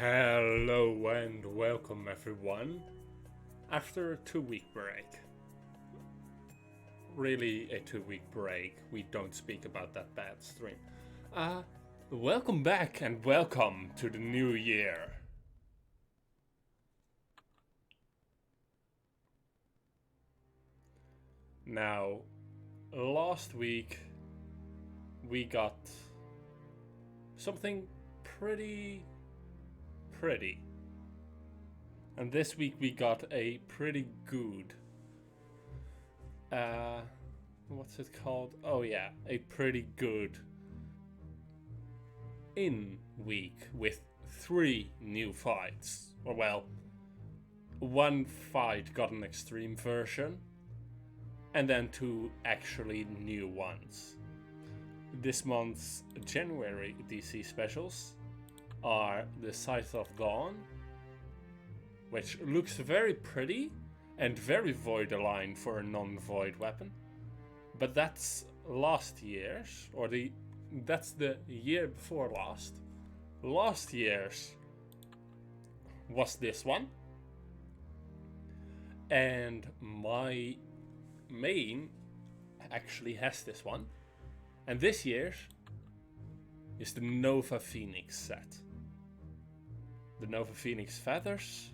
Hello and welcome everyone. After a 2-week break. Really a 2-week break. We don't speak about that bad stream. Welcome back and welcome to the new year. Now, last week we got something pretty. And this week we got a pretty good, what's it called? Oh yeah, a pretty good week with 3 new fights. Or well, 1 fight got an extreme version, and then 2 actually new ones. This month's January DC specials are the Scythe of Dawn, which looks very pretty and very void aligned for a non-void weapon. But that's last year's, or that's the year before last. Last year's was this one. And my main actually has this one. And this year's is the Nova Phoenix set. The Nova Phoenix Feathers,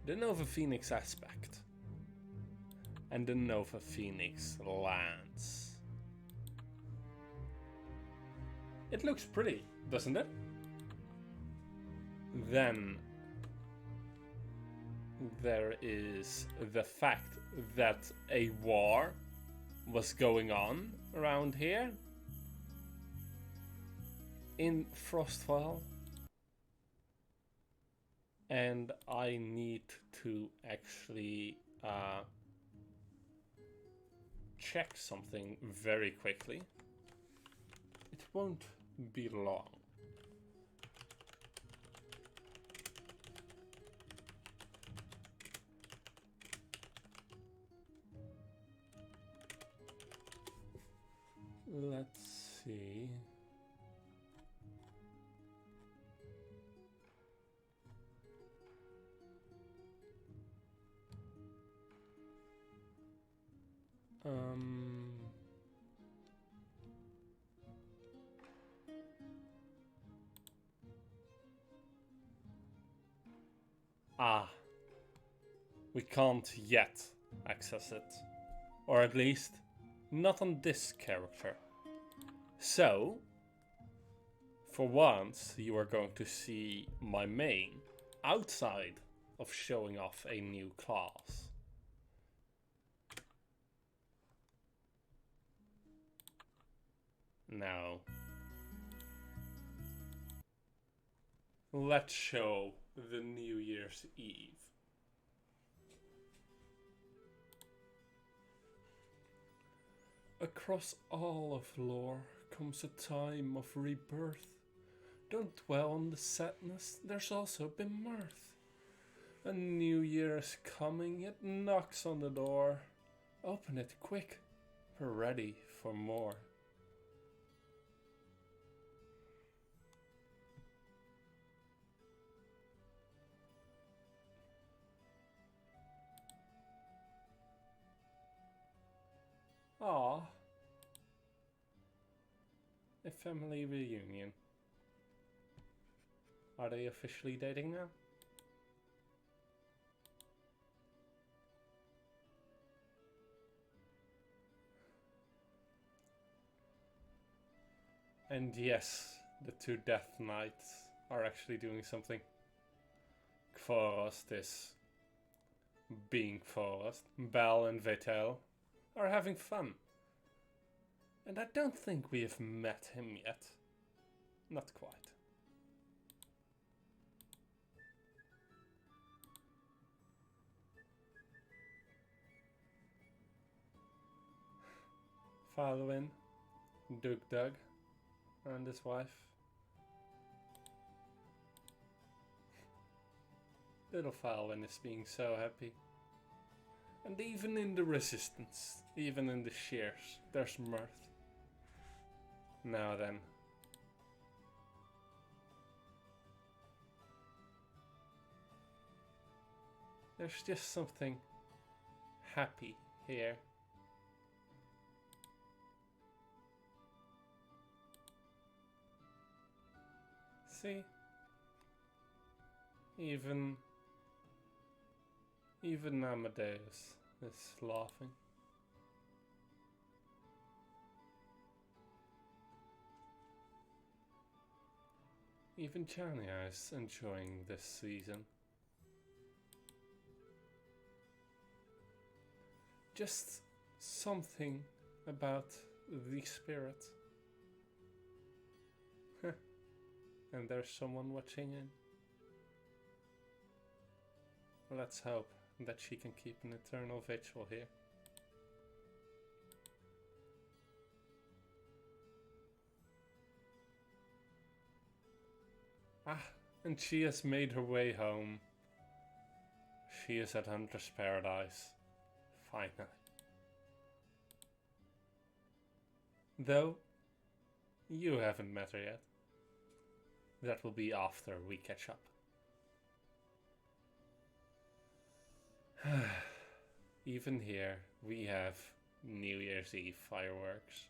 the Nova Phoenix Aspect, and the Nova Phoenix Lance. It looks pretty, doesn't it? Then there is the fact that a war was going on around here in Frostfall. And I need to actually check something very quickly. It won't be long. Let's see. We can't yet access it. Or at least, not on this character. So, for once, you are going to see my main outside of showing off a new class. Now, let's show the New Year's Eve. Across all of lore comes a time of rebirth. Don't dwell on the sadness, there's also been mirth. A new year is coming, it knocks on the door. Open it quick, we're ready for more. Aww. A family reunion. Are they officially dating now? And yes, the 2 Death Knights are actually doing something. Kvarast is being Kvarast. Bel and Vetel are having fun. And I don't think we have met him yet. Not quite. Following Doug and his wife. Little Falwyn is being so happy. And even in the resistance, even in the shears, there's mirth. Now then. There's just something happy here. See? Even Amadeus is laughing. Even Chania is enjoying this season. Just something about the spirit. And there's someone watching in. Let's hope that she can keep an eternal vigil here. Ah, and she has made her way home. She is at Hunter's Paradise. Finally. Though, you haven't met her yet. That will be after we catch up. Even here, we have New Year's Eve fireworks.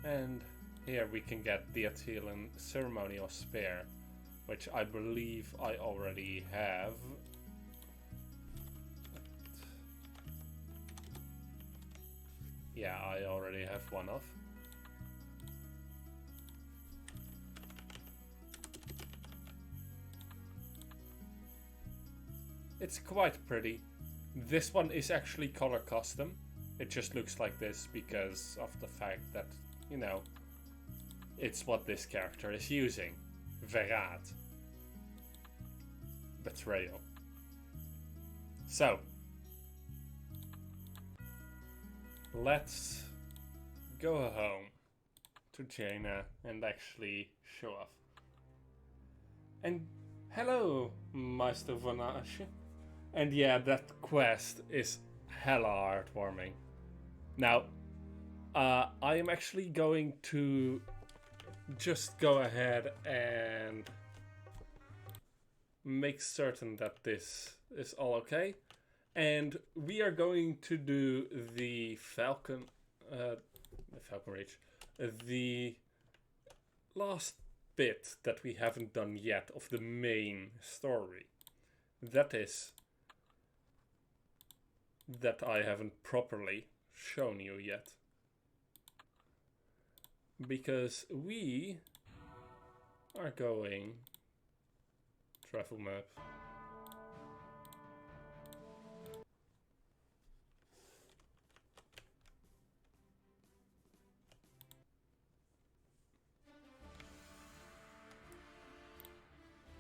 And here we can get the Azilan Ceremonial Spear, which I believe I already have. Yeah, I already have one of. It's quite pretty. This one is actually color custom. It just looks like this because of the fact that, you know, it's what this character is using. Verraad. Betrayal. So, let's go home to Jaina and actually show off. And hello, Meister Vonage. And yeah, that quest is hella heartwarming. Now, I am actually going to just go ahead and make certain that this is all okay. And we are going to do the Falcon Reach, the last bit that we haven't done yet of the main story. That is, that I haven't properly shown you yet. Because we are going travel map.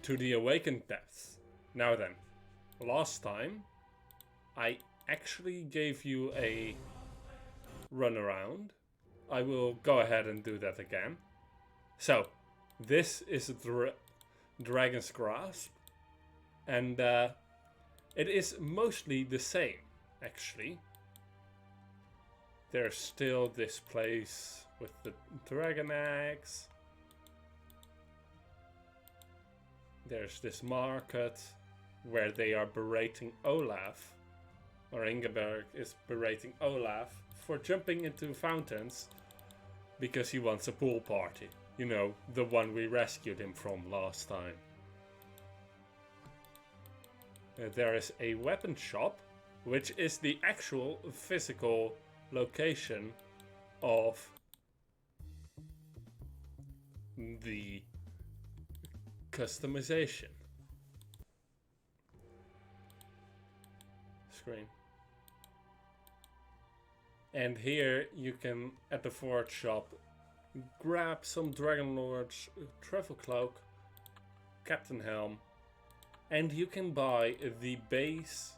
To the Awakened Depths. Now then, last time I actually gave you a run around. I will go ahead and do that again. So, this is Dragon's Grasp, and it is mostly the same, actually. There's still this place with the dragon eggs. There's this market where they are berating Olaf, or Ingeborg is berating Olaf for jumping into fountains because he wants a pool party. You know, the one we rescued him from last time. There is a weapon shop, which is the actual physical location of the customization screen. And here you can, at the Forge shop, grab some Dragonlord's travel cloak, Captain Helm, and you can buy the base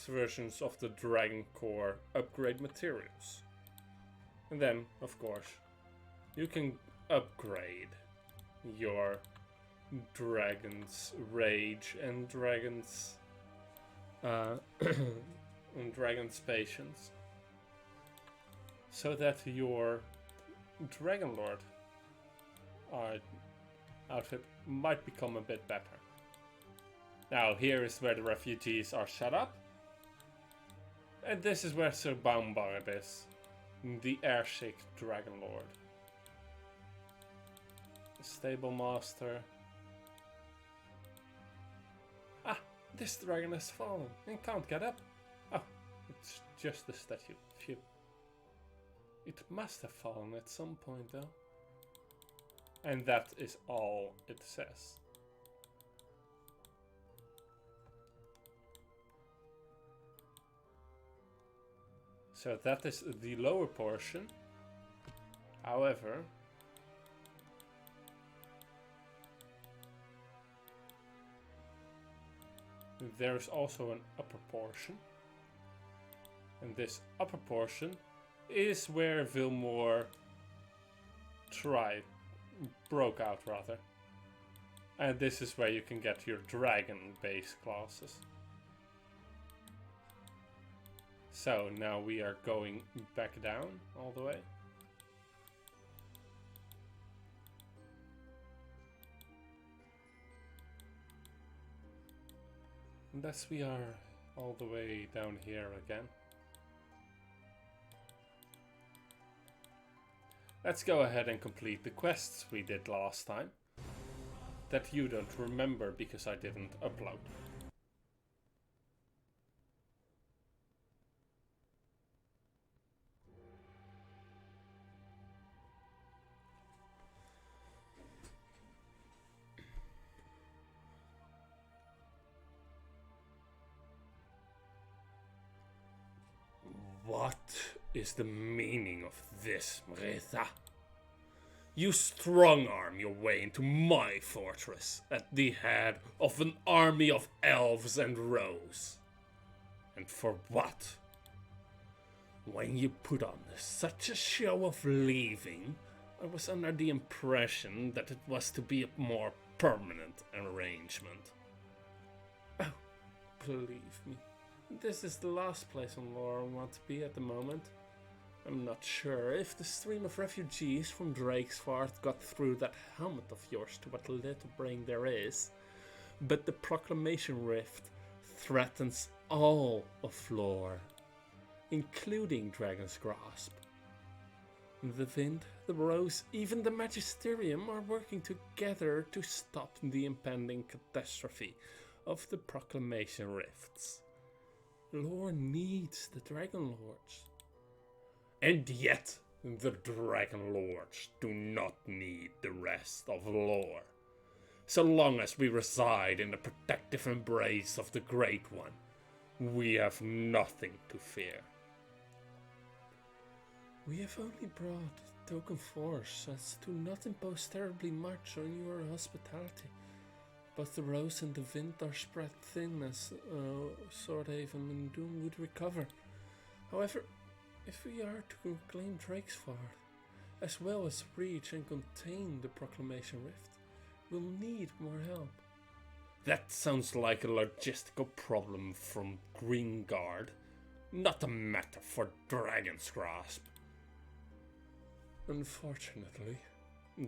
versions of the Dragon Core upgrade materials. And then, of course, you can upgrade your Dragon's Rage and Dragon's on Dragon's Patience, so that your Dragon Lord outfit might become a bit better. Now here is where the refugees are set up, and this is where Sir Baumbard is, the airsick Dragon Lord. The Stable Master. Ah, this dragon has fallen and can't get up. Oh, it's just a statue. Phew. It must have fallen at some point though. And that is all it says. So that is the lower portion. However, there is also an upper portion. And this upper portion is where Vilmore broke out rather. And this is where you can get your dragon base classes. So now we are going back down all the way. And thus we are all the way down here again. Let's go ahead and complete the quests we did last time. That you don't remember because I didn't upload. What is the meaning of this, Mretha? You strong-arm your way into my fortress at the head of an army of elves and roes. And for what? When you put on such a show of leaving, I was under the impression that it was to be a more permanent arrangement. Oh, believe me. This is the last place on Lore I want to be at the moment. I'm not sure if the stream of refugees from Drakesford got through that helmet of yours to what little brain there is, but the Proclamation Rift threatens all of Lore, including Dragon's Grasp. The Wind, the Rose, even the Magisterium are working together to stop the impending catastrophe of the Proclamation Rifts. Lore needs the Dragon Lords. And yet, the Dragon Lords do not need the rest of Lore. So long as we reside in the protective embrace of the Great One, we have nothing to fear. We have only brought token force as to not impose terribly much on your hospitality. Both the Rose and the Wind are spread thin as Swordhaven and Doom would recover. However, if we are to claim Drakesford, as well as reach and contain the Proclamation Rift, we'll need more help. That sounds like a logistical problem from Greengard, not a matter for Dragon's Grasp. Unfortunately,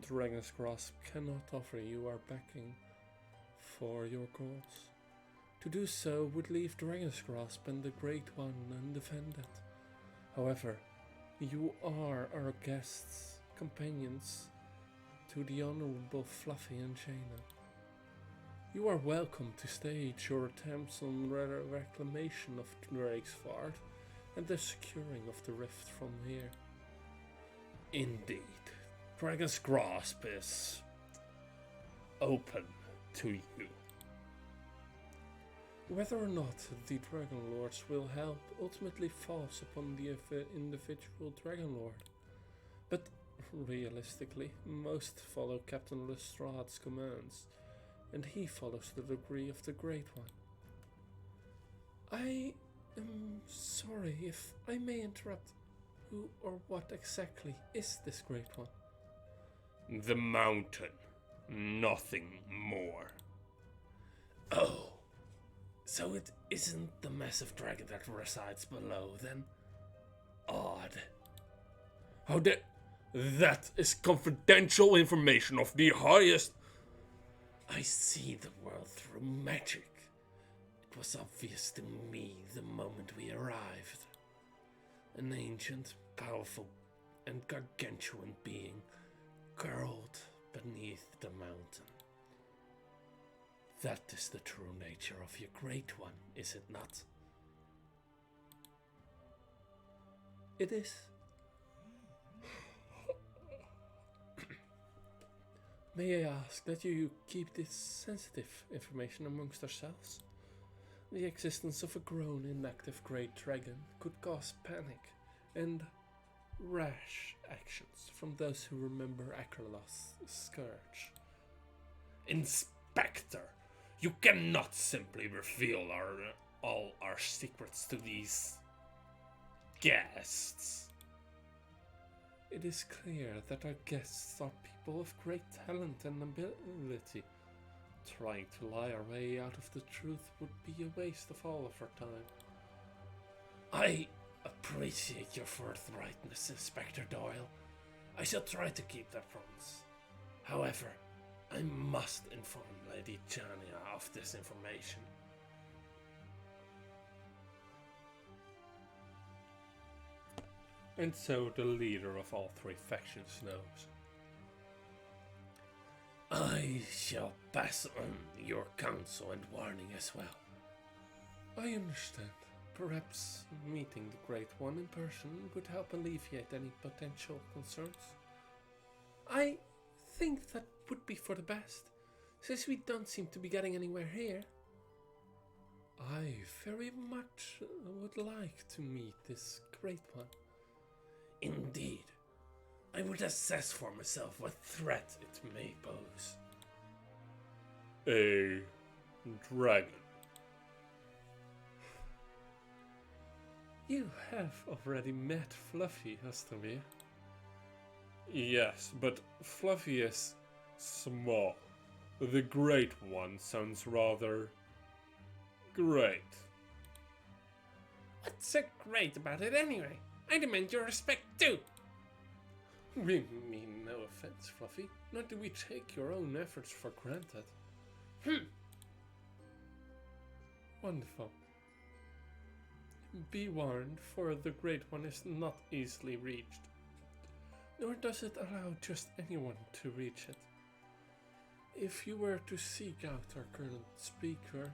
Dragon's Grasp cannot offer you our backing for your goals. To do so would leave Dragon's Grasp and the Great One undefended. However, you are our guests, companions to the Honourable Fluffy and Jaina. You are welcome to stage your attempts on reclamation of Drakesford and the securing of the rift from here. Indeed, Dragon's Grasp is open to you. Whether or not the Dragon Lords will help ultimately falls upon the individual Dragon Lord. But realistically, most follow Captain Lestrade's commands, and he follows the decree of the Great One. I am sorry if I may interrupt. Who or what exactly is this Great One? The mountain. Nothing more. Oh, So it isn't the massive dragon that resides below, then? Odd. How that is confidential information of the highest. I see the world through magic. It was obvious to me the moment we arrived. An ancient, powerful, and gargantuan being curled beneath the mountain. That is the true nature of your great one, is it not? It is. May I ask that you keep this sensitive information amongst ourselves? The existence of a grown, inactive great dragon could cause panic and rash actions from those who remember Akraloth's scourge. Inspector, you cannot simply reveal all our secrets to these guests. It is clear that our guests are people of great talent and ability. Trying to lie our way out of the truth would be a waste of all of our time. I appreciate your forthrightness, Inspector Doyle. I shall try to keep that promise. However, I must inform Lady Jania of this information. And so the leader of all three factions knows. I shall pass on your counsel and warning as well. I understand. Perhaps meeting the Great One in person would help alleviate any potential concerns. I think that would be for the best, since we don't seem to be getting anywhere here. I very much would like to meet this Great One. Indeed. I would assess for myself what threat it may pose. A dragon. You have already met Fluffy, Astomir. Yes, but Fluffy is small. The Great One sounds rather great. What's so great about it anyway? I demand your respect too. We mean no offense, Fluffy, nor do we take your own efforts for granted. Wonderful. Be warned, for the Great One is not easily reached, nor does it allow just anyone to reach it. If you were to seek out our current speaker...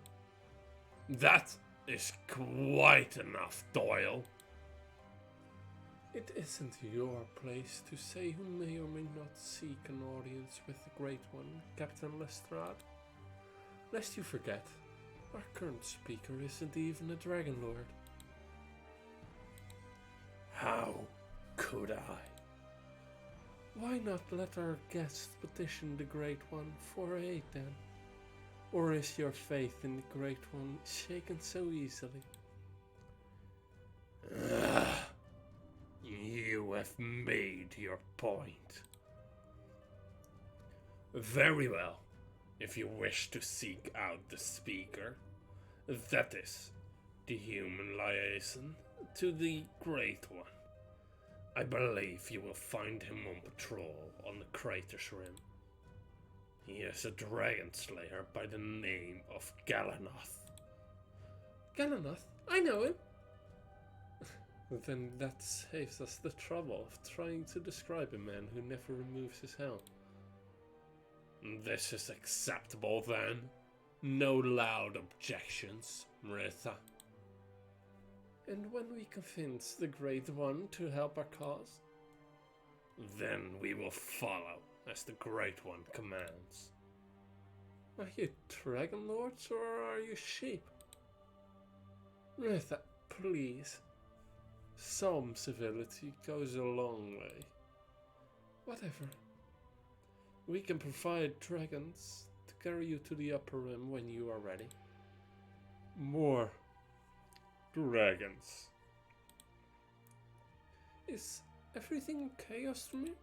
That is quite enough, Doyle. It isn't your place to say who may or may not seek an audience with the Great One, Captain Lestrade. Lest you forget, our current speaker isn't even a Dragon Lord. How could I? Why not let our guests petition the Great One for aid then? Or is your faith in the Great One shaken so easily? You have made your point. Very well. If you wish to seek out the speaker, that is, the human liaison to the Great One. I believe you will find him on patrol on the crater's rim. He is a dragon slayer by the name of Galanoth. Galanoth? I know him! Then that saves us the trouble of trying to describe a man who never removes his helm. This is acceptable then? No loud objections, Maritha. And when we convince the Great One to help our cause? Then we will follow as the Great One commands. Are you Dragon Lords or are you sheep? Maritha, please. Some civility goes a long way. Whatever. We can provide dragons to carry you to the upper rim when you are ready. More dragons. Is everything okay, Ostromir?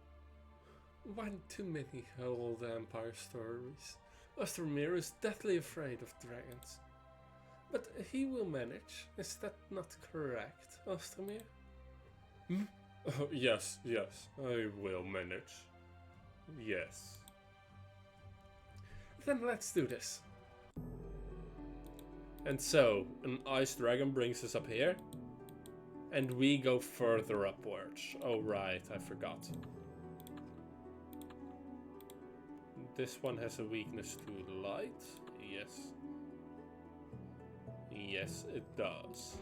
One too many old Empire stories. Ostromir is deathly afraid of dragons. But he will manage. Is that not correct, Ostermir? Hmm? Oh, yes, I will manage. Yes. Then let's do this. And so, an ice dragon brings us up here. And we go further upwards. Oh right, I forgot. This one has a weakness to light. Yes. Yes, it does.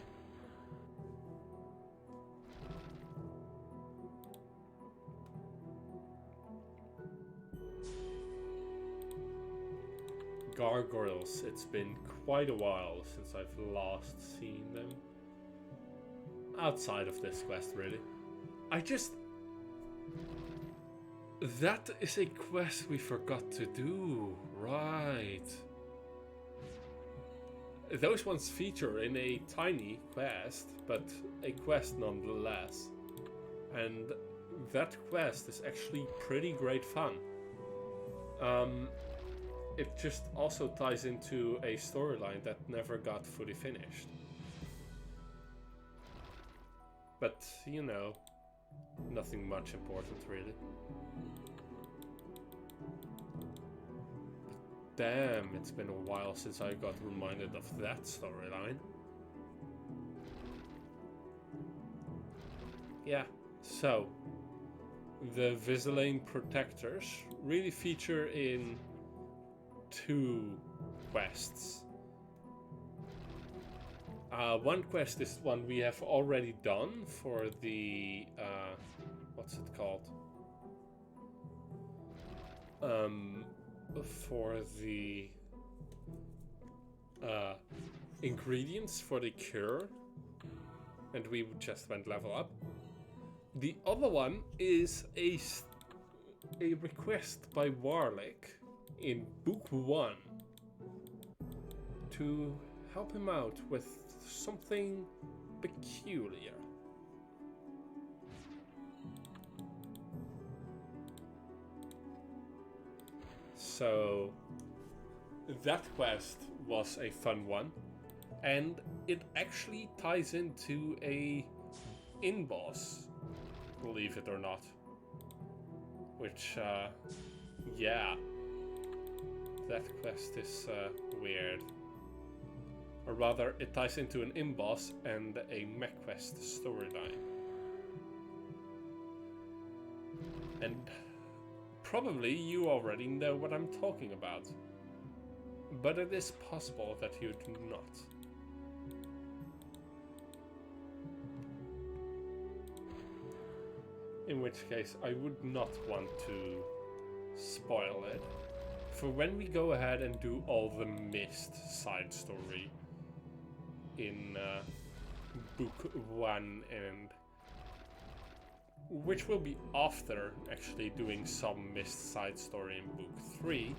Gargoyles, it's been quite a while since I've last seen them. Outside of this quest, really. That is a quest we forgot to do, right. Those ones feature in a tiny quest, but a quest nonetheless. And that quest is actually pretty great fun. It just also ties into a storyline that never got fully finished. But, you know, nothing much important really. Damn, it's been a while since I got reminded of that storyline. Yeah, so the Azilan Protectors really feature in 2 quests. One quest is one we have already done for the what's it called? For the ingredients for the cure, and we just went level up. The other one is a request by Warlick in Book 1 to help him out with something peculiar. So that quest was a fun one, and it actually ties into a in-boss, believe it or not. Which, yeah, that quest is weird. Or rather, it ties into an in-boss and a mech quest storyline. And probably you already know what I'm talking about. But it is possible that you do not. In which case, I would not want to spoil it. For when we go ahead and do all the Mist side story in Book 1, and which will be after actually doing some Mist side story in Book 3,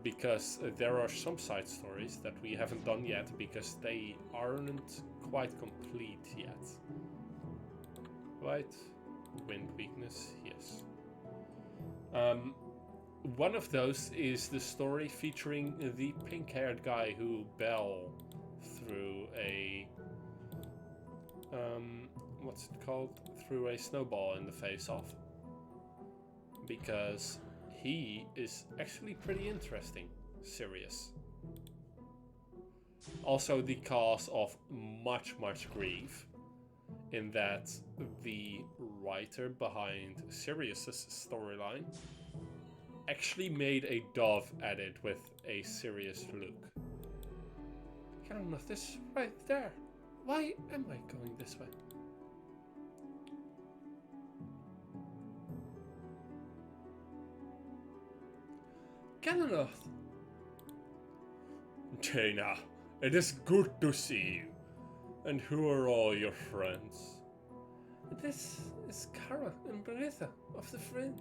because there are some side stories that we haven't done yet because they aren't quite complete yet. Right? Wind weakness, yes. One of those is the story featuring the pink-haired guy who Belle threw a what's it called? Threw a snowball in the face of. Because he is actually pretty interesting. Serious. Also the cause of much grief, in that the writer behind Sirius's storyline actually made a dove at it with a serious look. Ganondorf, this is right there. Why am I going this way? Ganondorf! Jaina, it is good to see you. And who are all your friends? This is Kara and Beritha of the Friend.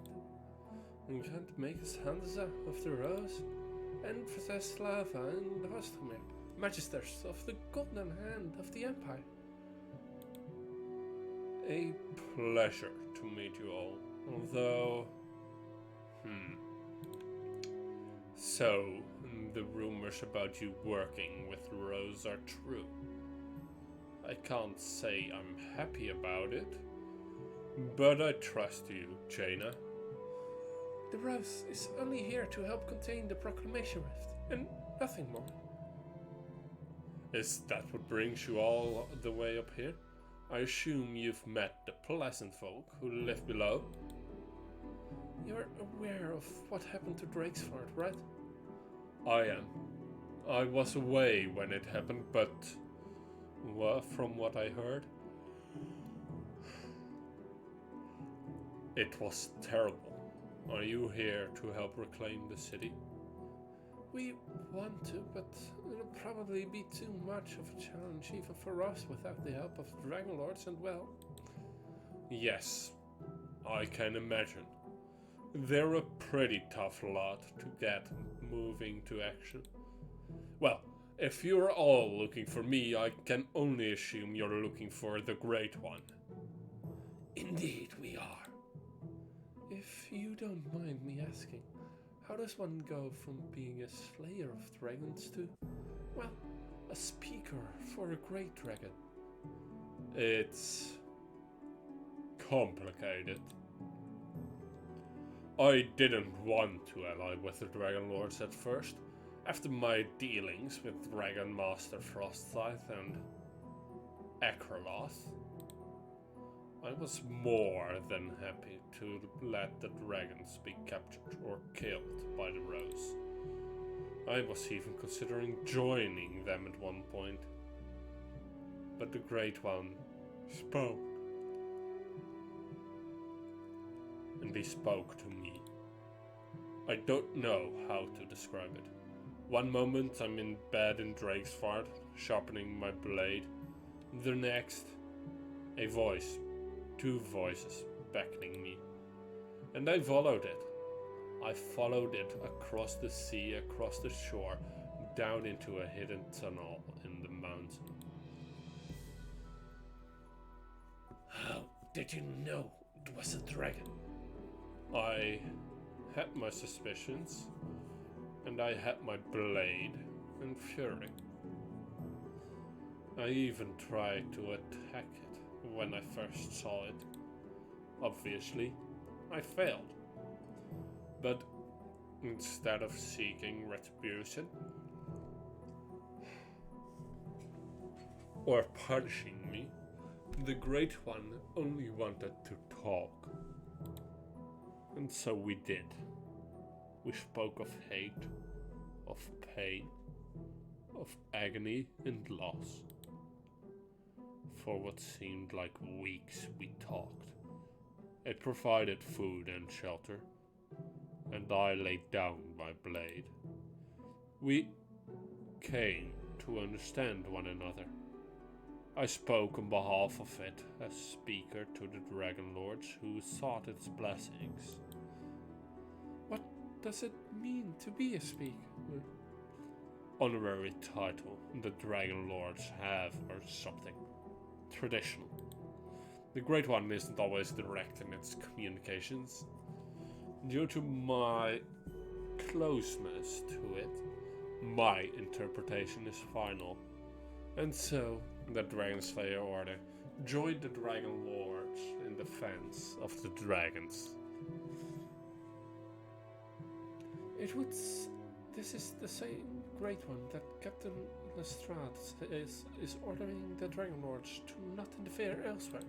And Count Magus Hansa of the Rose, and Princess Slava and Rostomir, Magisters of the Golden Hand of the Empire. A pleasure to meet you all, although... So, the rumors about you working with Rose are true. I can't say I'm happy about it, but I trust you, Jaina. The Rose is only here to help contain the Proclamation Rift, and nothing more. Is that what brings you all the way up here? I assume you've met the pleasant folk who live below? You're aware of what happened to Drakesford, right? I am. I was away when it happened, but from what I heard, it was terrible. Are you here to help reclaim the city? We want to, but it'll probably be too much of a challenge even for us without the help of Dragon Lords, and well... Yes, I can imagine. They're a pretty tough lot to get moving to action. Well, if you're all looking for me, I can only assume you're looking for the Great One. Indeed we are. If you don't mind me asking, how does one go from being a slayer of dragons to, well, a speaker for a great dragon? It's complicated. I didn't want to ally with the Dragon Lords at first, after my dealings with Dragon Master Frostscythe and Akraloth. I was more than happy to let the dragons be captured or killed by the Rose. I was even considering joining them at one point. But the Great One spoke. And he spoke to me. I don't know how to describe it. One moment I'm in bed in Drakesford, sharpening my blade. The next, a voice. Two voices beckoning me. And I followed it. I followed it across the sea, across the shore, down into a hidden tunnel in the mountain. How did you know it was a dragon? I had my suspicions, and I had my blade and fury. I even tried to attack it when I first saw it. Obviously, I failed. But instead of seeking retribution or punishing me, the Great One only wanted to talk. And so we did. We spoke of hate, of pain, of agony and loss. For what seemed like weeks we talked. It provided food and shelter, and I laid down my blade. We came to understand one another. I spoke on behalf of it as speaker to the Dragon Lords who sought its blessings. What does it mean to be a speaker? Honorary title the Dragon Lords have or something. Traditional. The Great One isn't always direct in its communications. Due to my closeness to it, my interpretation is final. And so, the Dragon Slayer Order joined the Dragon Lords in defense of the dragons. This is the same Great One that Captain Lestrade is ordering the Dragon Lords to not interfere elsewhere.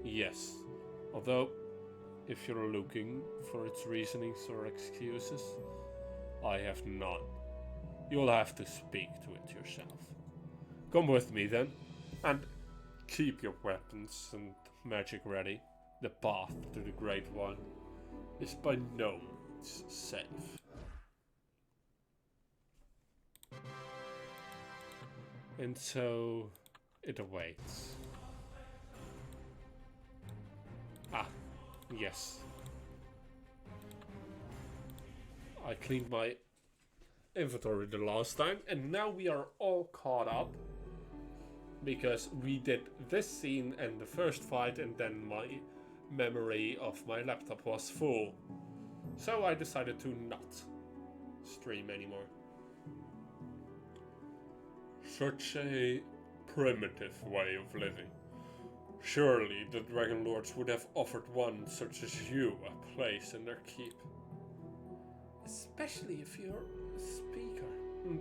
Yes, although, if you're looking for its reasonings or excuses, I have none. You'll have to speak to it yourself. Come with me then, and keep your weapons and magic ready. The path to the Great One is by no means safe. And so it awaits. Ah, yes. I cleaned my inventory the last time, and now we are all caught up. Because we did this scene and the first fight, and then my memory of my laptop was full. So I decided to not stream anymore. Such a primitive way of living. Surely the Dragon Lords would have offered one such as you a place in their keep. Especially if you're a speaker.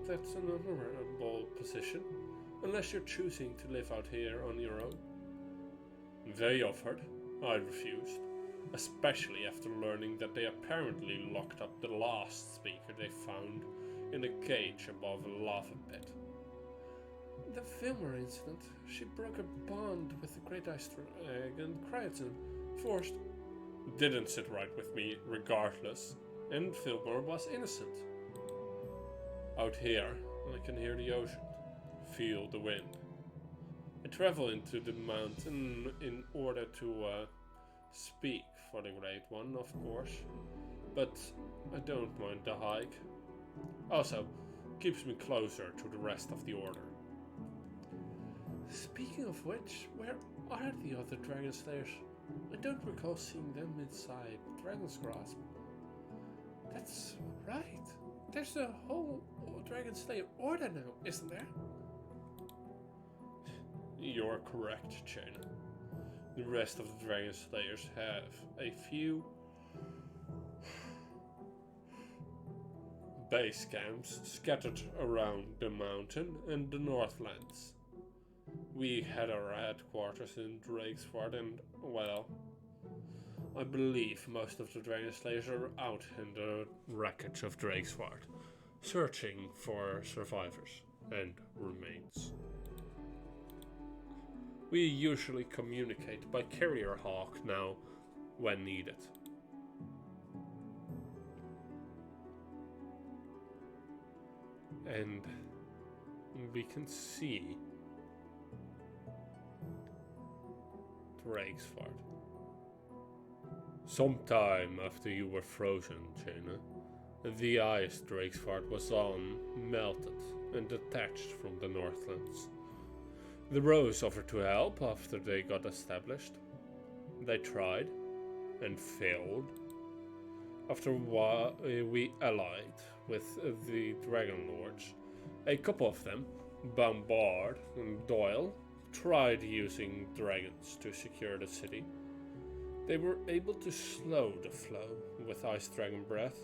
That's an honorable position, unless you're choosing to live out here on your own. They offered. I refused, especially after learning that they apparently locked up the last speaker they found in a cage above a lava pit. The Filmer incident, she broke a bond with the Great Ice Dragon Kryazin, forced. Didn't sit right with me regardless, and Filmer was innocent. Out here, I can hear the ocean, feel the wind. I travel into the mountain in order to speak for the Great One, of course, but I don't mind the hike. Also, keeps me closer to the rest of the Order. Speaking of which, where are the other Dragon Slayers? I don't recall seeing them inside Dragon's Grasp. That's right. There's a whole Dragon Slayer Order now, isn't there? You're correct, Jaina. The rest of the Dragon Slayers have a few base camps scattered around the mountain and the Northlands. We had our headquarters in Drakesford and, well, I believe most of the Dragon Slayers are out in the wreckage of Drakesford, searching for survivors and remains. We usually communicate by carrier hawk now when needed. And we can see Drakesford. Sometime after you were frozen, Jaina, the ice Drakesford was on melted and detached from the Northlands. The Rose offered to help after they got established. They tried and failed. After a while, we allied with the Dragon Lords. A couple of them, Bombard and Doyle, tried using dragons to secure the city. They were able to slow the flow with Ice Dragon Breath,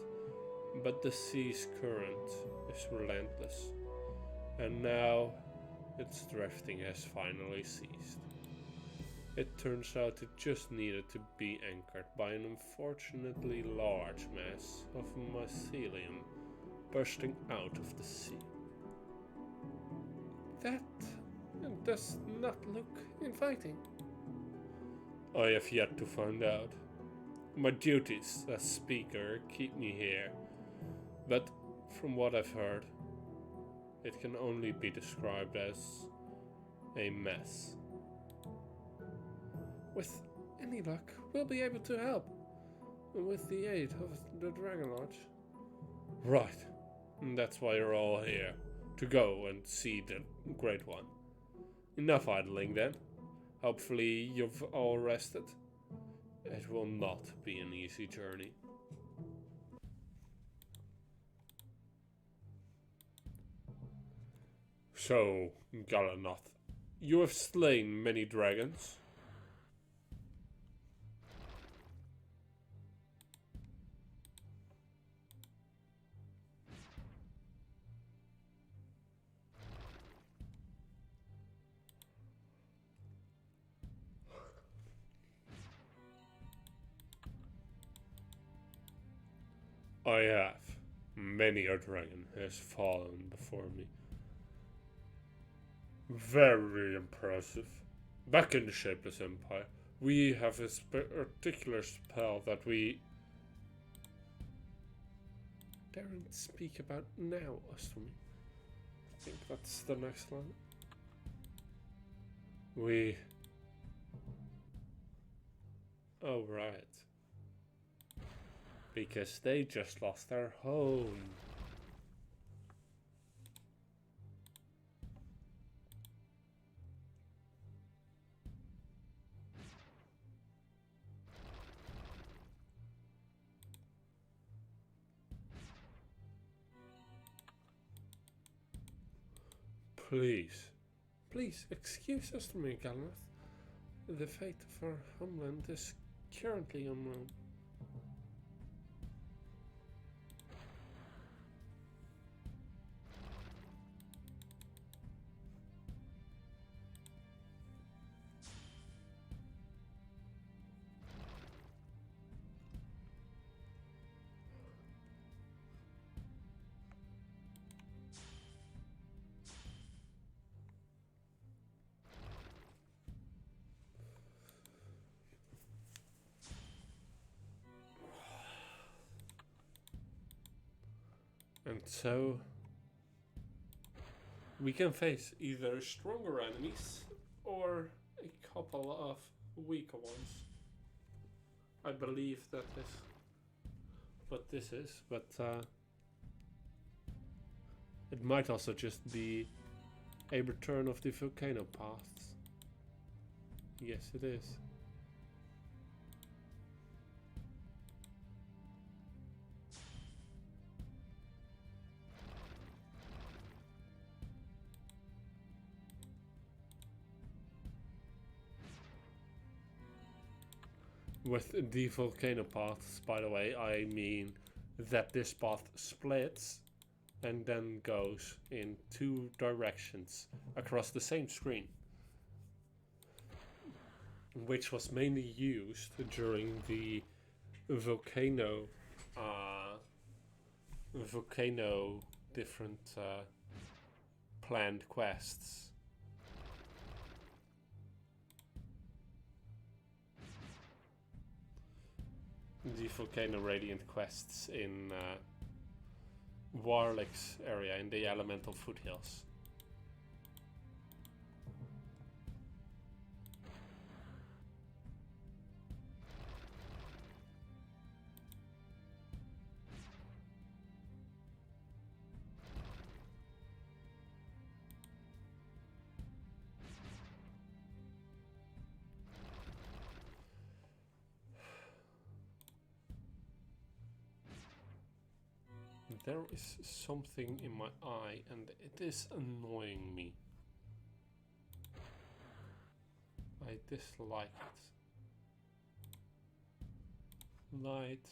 but the sea's current is relentless, and now its drifting has finally ceased. It turns out it just needed to be anchored by an unfortunately large mass of mycelium bursting out of the sea. That does not look inviting. I have yet to find out. My duties as speaker keep me here, but from what I've heard, it can only be described as a mess. With any luck, we'll be able to help, with the aid of the Dragon Lodge. Right, that's why you're all here, to go and see the Great One. Enough idling then. Hopefully you've all rested. It will not be an easy journey. So, Galanath, you have slain many dragons. I have. Many a dragon has fallen before me. Very impressive. Back in the Shapeless Empire, we have a particular spell that we daren't speak about now, Ostomy. I think that's the next line. Oh, right. Because they just lost their home. Please, please excuse us from your Galnath. The fate of our homeland is currently unknown. And so we can face either stronger enemies or a couple of weaker ones. I believe that is what this is, but it might also just be a return of the volcano paths. Yes, it is. With the volcano paths, by the way, I mean that this path splits and then goes in two directions across the same screen, which was mainly used during the volcano different planned quests. The volcano radiant quests in Warlick's area in the elemental foothills. There is something in my eye and it is annoying me. I dislike it. Light.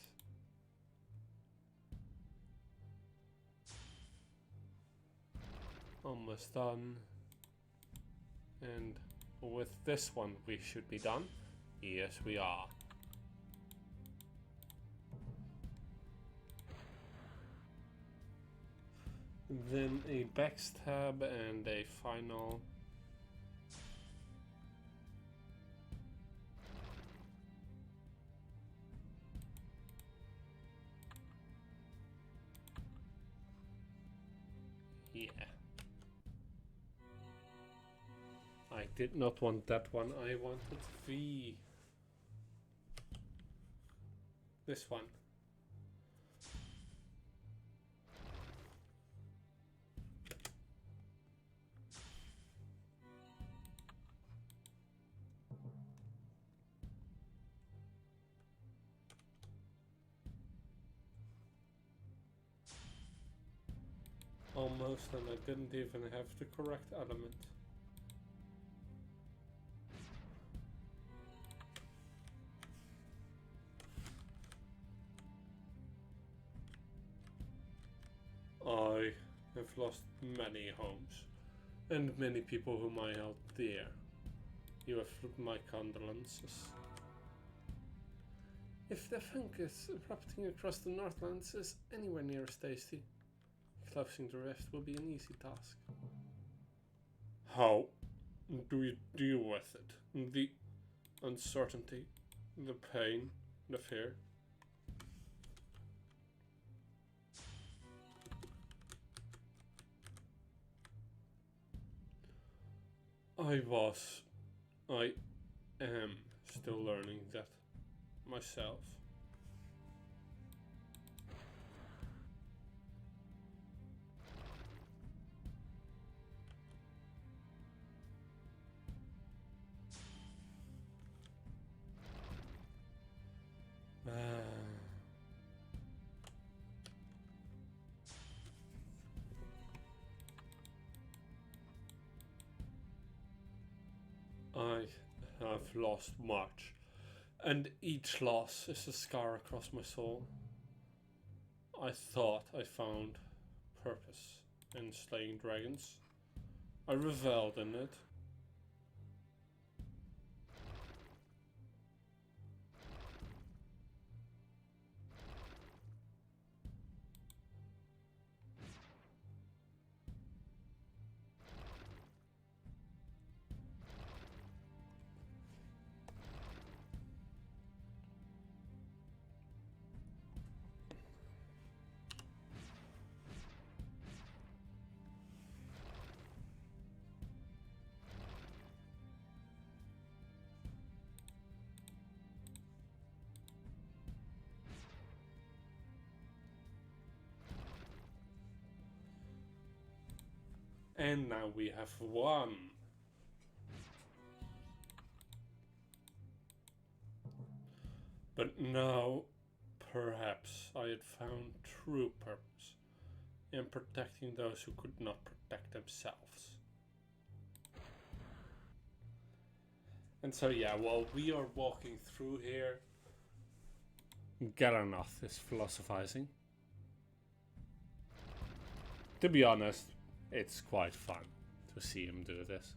Almost done. And with this one we should be done. Yes, we are. Then a backstab and a final. Yeah. I did not want that one, I wanted this one. Almost, and I didn't even have the correct element. I have lost many homes, and many people whom I held dear. You have my condolences. If the fungus erupting across the Northlands is anywhere near as tasty, closing the rift will be an easy task. How do we deal with it? The uncertainty, the pain, the fear. I am still learning that myself. I have lost much, and each loss is a scar across my soul. I thought I found purpose in slaying dragons. I reveled in it. And now we have one. But now, perhaps I had found true purpose in protecting those who could not protect themselves. And so yeah, while we are walking through here, Galanoth is philosophizing. To be honest, it's quite fun to see him do this.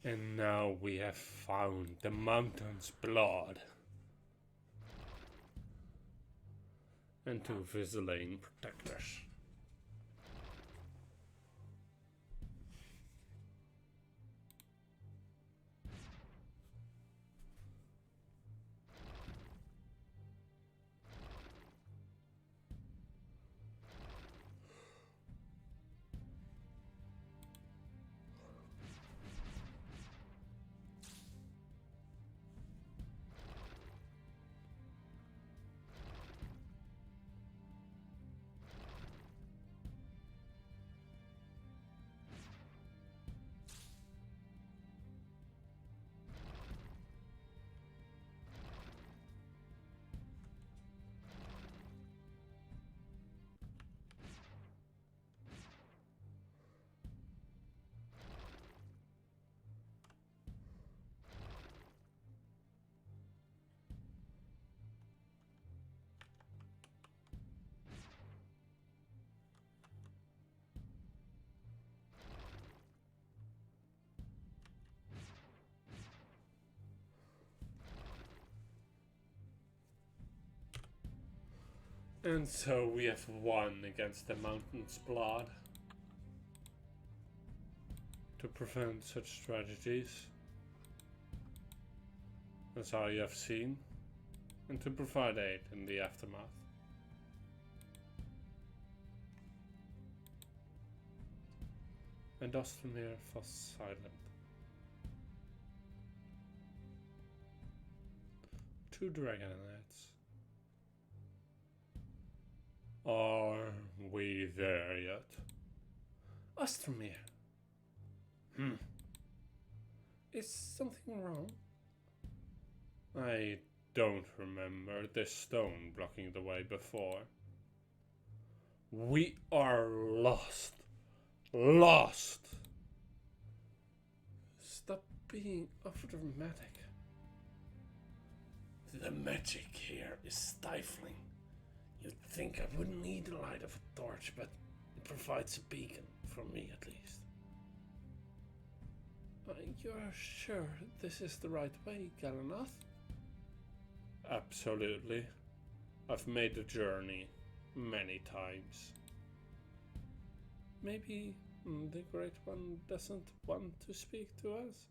And now we have found the mountain's blood. And two Azilan protectors. And so we have won against the mountain's blood. To prevent such tragedies as I have seen, and to provide aid in the aftermath. And Ostermere was silent. Two dragon knights. Are we there yet? Ostermere. Is something wrong? I don't remember this stone blocking the way before. We are lost. Lost! Stop being overdramatic. The magic here is stifling. You'd think I wouldn't need the light of a torch, but it provides a beacon, for me at least. You're sure this is the right way, Galanoth? Absolutely. I've made the journey many times. Maybe the Great One doesn't want to speak to us?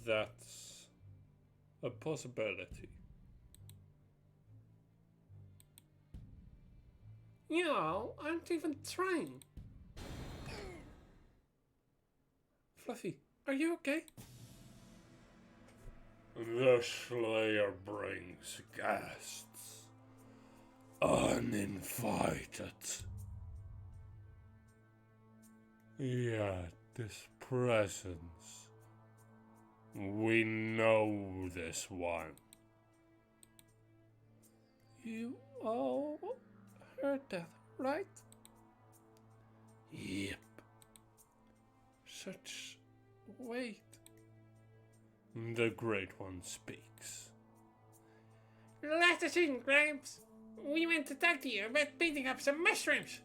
That's a possibility. You aren't even trying. Fluffy, are you okay? The The Slayer brings guests, uninvited. Yet this presence, we know this one. You all heard that, right? Yep. Such weight. The Great One speaks. Let us in, Gramps. We went to talk to you about beating up some mushrooms.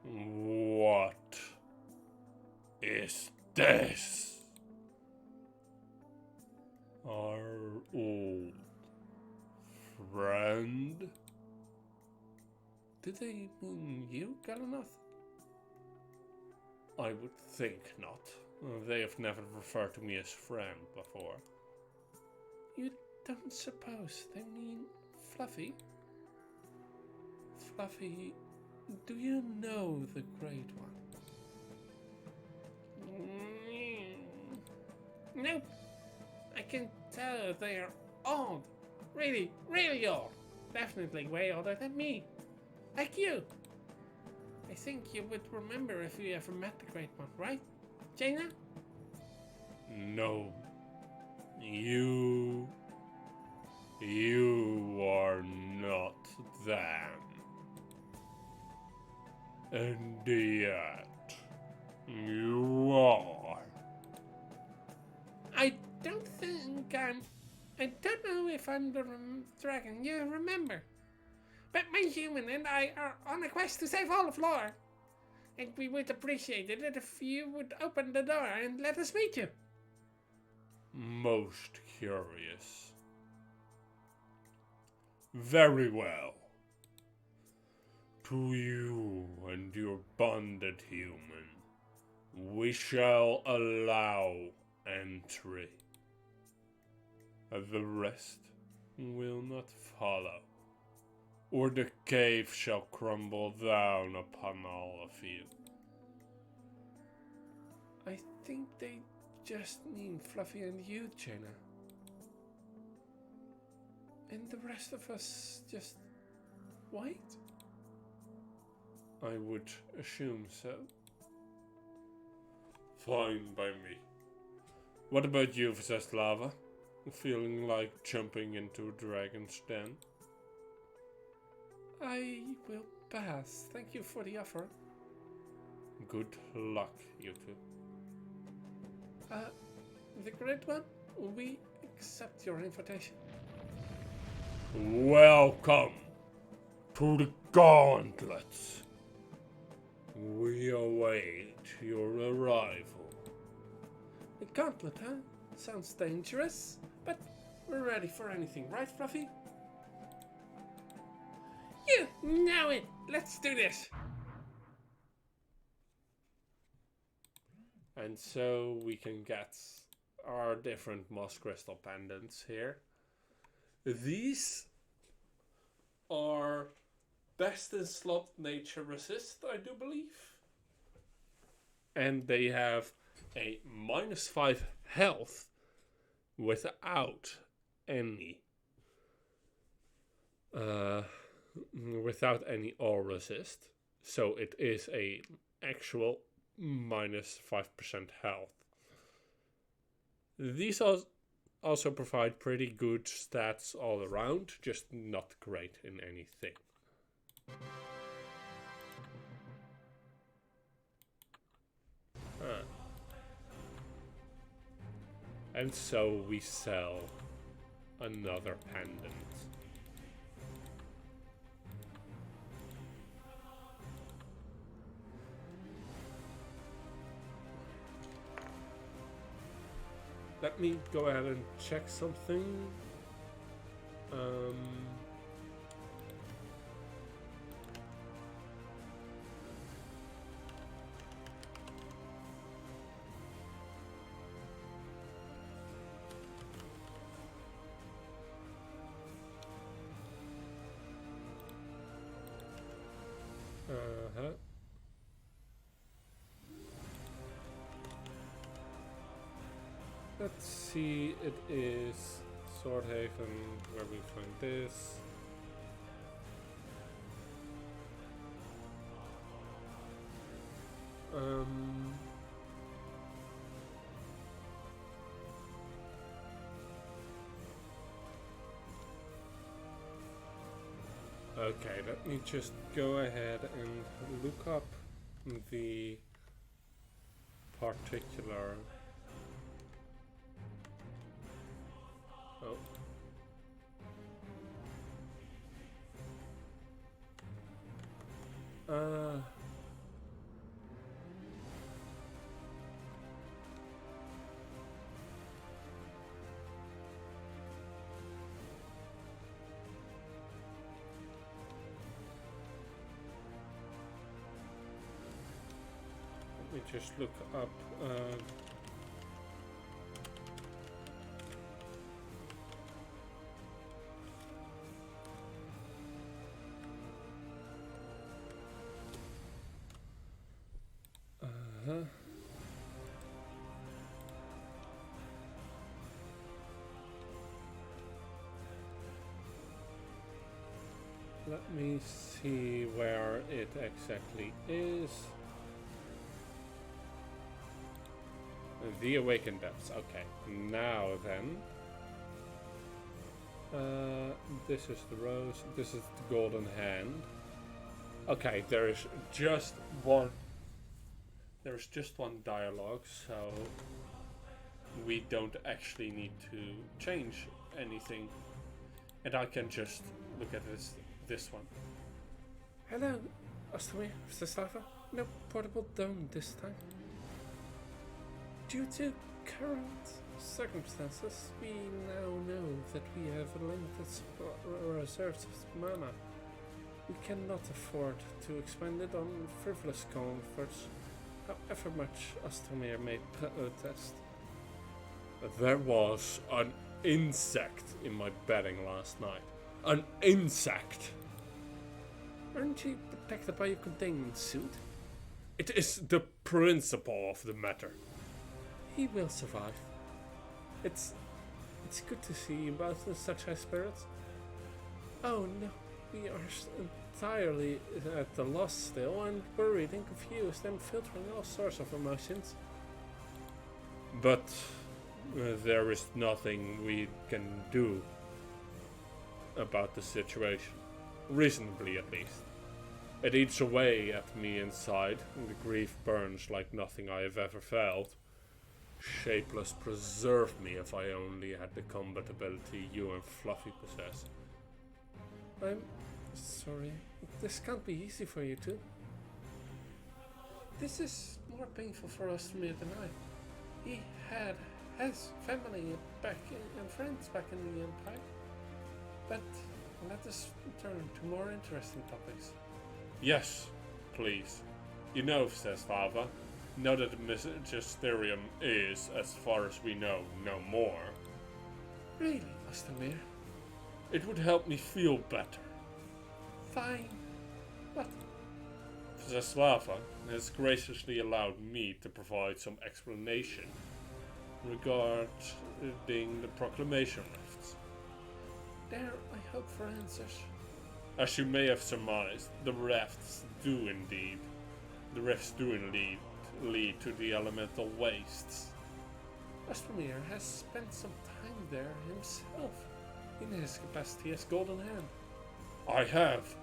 What is this? Our old friend? Did they mean you, Galanath? I would think not. They have never referred to me as friend before. You don't suppose they mean Fluffy? Fluffy, do you know the Great One? Nope. I can tell they are old. Really, really old. Definitely way older than me. Like you. I think you would remember if you ever met the Great One, right, Jaina? No. You are not them. And yet, you are. I don't think I don't know if I'm the dragon you remember. But my human and I are on a quest to save all of Lore. And we would appreciate it if you would open the door and let us meet you. Most curious. Very well. To you and your bonded human, we shall allow entry. The rest will not follow, or the cave shall crumble down upon all of you. I think they just mean Fluffy and you, Jaina. And the rest of us just wait? I would assume so. Fine by me. What about you, Lava? Feeling like jumping into a dragon's den? I will pass. Thank you for the offer. Good luck, you two. The Great One, we accept your invitation. Welcome to the Gauntlets. We await your arrival. The Gauntlet, huh? Sounds dangerous, but we're ready for anything, right, Fluffy? You know it. Let's do this. And so we can get our different moss crystal pendants here. These are best in slot nature resist, I do believe. And they have a -5 health without any all resist. So it is a actual -5% health. These also provide pretty good stats all around, just not great in anything. And so we sell another pendant. Let me go ahead and check something. let's see, it is Swordhaven where we find this. Okay, let me just go ahead and look up the particular. Oh. Let me just look up. Let me see where it exactly is. The Awakened Depths. Okay, now then. This is the rose. This is the golden hand. Okay, there is just one. There's just one dialogue, so we don't actually need to change anything, and I can just look at this one. Hello, Ostomy, Sestava. No portable dome this time. Due to current circumstances, we now know that we have a limited reserves of mana. We cannot afford to expend it on frivolous comforts, however much Ostomir may protest. There was an insect in my bedding last night. An insect! Aren't you protected by your containment suit? It is the principle of the matter. He will survive. It's good to see you both in such high spirits. Oh no, we are entirely at a loss still, and worried and confused and filtering all sorts of emotions. But there is nothing we can do about the situation. Reasonably, at least. It eats away at me inside, and the grief burns like nothing I have ever felt. Shapeless, preserve me if I only had the combat ability you and Fluffy possess. I'm sorry. This can't be easy for you two. This is more painful for Ostomir than I. He had his family back and friends back in the Empire. But let us turn to more interesting topics. Yes, please. You know, says Father, now that the Magisterium is, as far as we know, no more. Really, Ostomir? It would help me feel better. Fine. What? Zaswava has graciously allowed me to provide some explanation regarding the proclamation rifts. There I hope for answers. As you may have surmised, the rifts do indeed lead to the elemental wastes. Ostomir has spent some time there himself, in his capacity as Golden Hand. I have,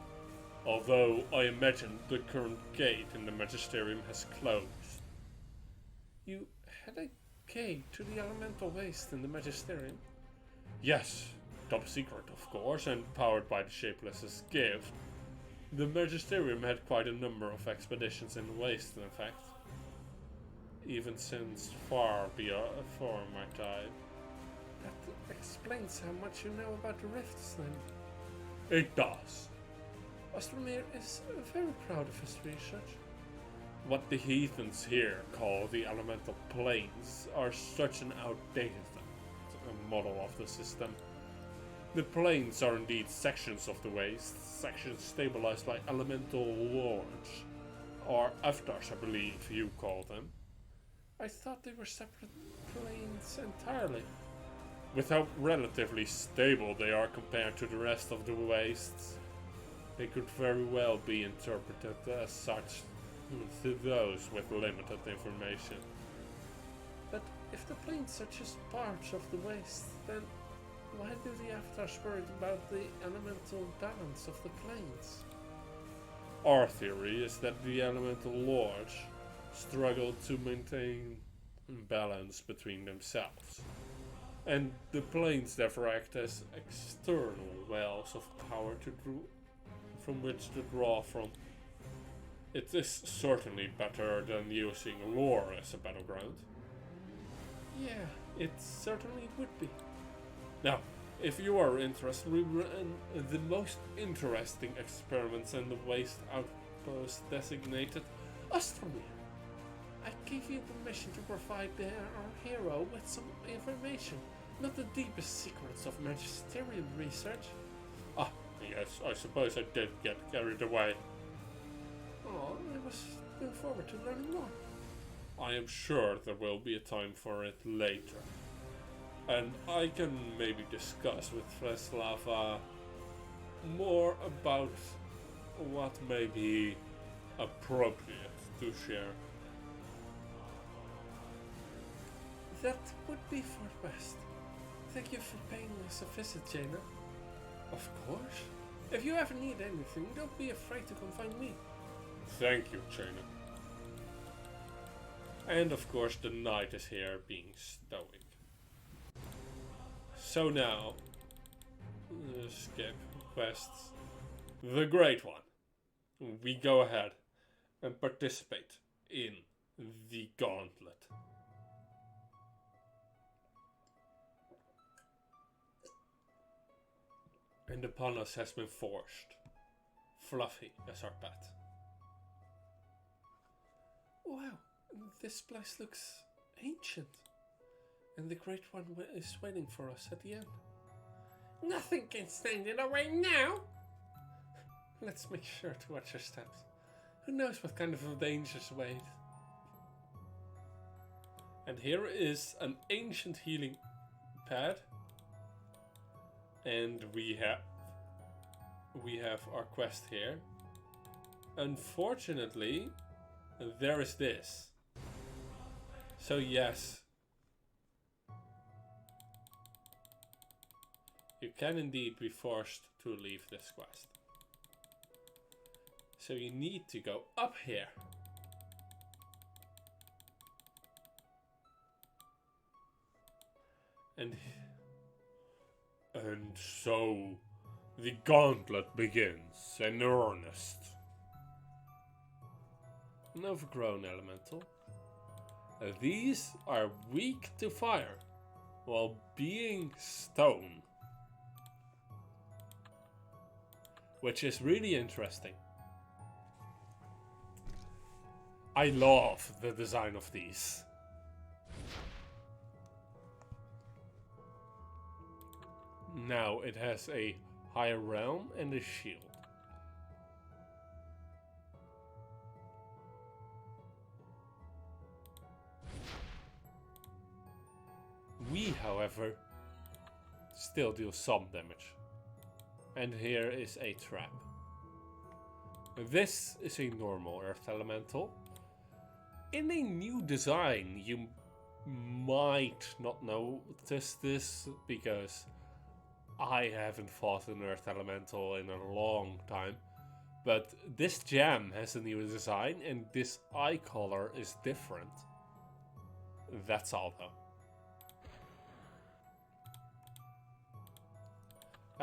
although I imagine the current gate in the Magisterium has closed. You had a gate to the elemental waste in the Magisterium? Yes, top secret of course, and powered by the Shapeless's gift. The Magisterium had quite a number of expeditions in the waste, in fact. Even since far before my time. That explains how much you know about the rifts, then. It does. Ostomir is very proud of his research. What the heathens here call the elemental planes are such an outdated model of the system. The planes are indeed sections of the waste, sections stabilized by elemental lords, or avatars I believe you call them. I thought they were separate plane planes entirely. With how relatively stable they are compared to the rest of the wastes, they could very well be interpreted as such to those with limited information. But if the planes are just parts of the waste, then why do the Avatars worry about the elemental balance of the planes? Our theory is that the elemental lords struggle to maintain balance between themselves, and the planes therefore act as external wells of power from which to draw from. It is certainly better than using lore as a battleground. Yeah, it certainly would be. Now, if you are interested, we ran the most interesting experiments in the waste outpost designated Ostromir. I gave you permission to provide our hero with some information, not the deepest secrets of magisterial research. Ah, yes, I suppose I did get carried away. Oh, I was looking forward to learning more. I am sure there will be a time for it later. And I can maybe discuss with Freslava more about what may be appropriate to share. That would be for the best. Thank you for paying us a visit, Jaina. Of course. If you ever need anything, don't be afraid to come find me. Thank you, Jaina. And of course the knight is here being stoic. So now, skip quests. The Great One. We go ahead and participate in the Gauntlet. And upon us has been forced Fluffy as our pet. Wow, this place looks ancient. And the Great One is waiting for us at the end. Nothing can stand in our way now! Let's make sure to watch our steps. Who knows what kind of dangers wait. And here is an ancient healing pad. And we have our quest here. Unfortunately, there is this. So yes, you can indeed be forced to leave this quest. So you need to go up here. And so the gauntlet begins in earnest. An overgrown elemental. These are weak to fire, while being stone. Which is really interesting. I love the design of these. Now it has a higher realm and a shield. We, however, still deal some damage. And here is a trap. This is a normal earth elemental. In a new design, you might not notice this because I haven't fought an earth elemental in a long time. But this gem has a new design and this eye color is different. That's all though.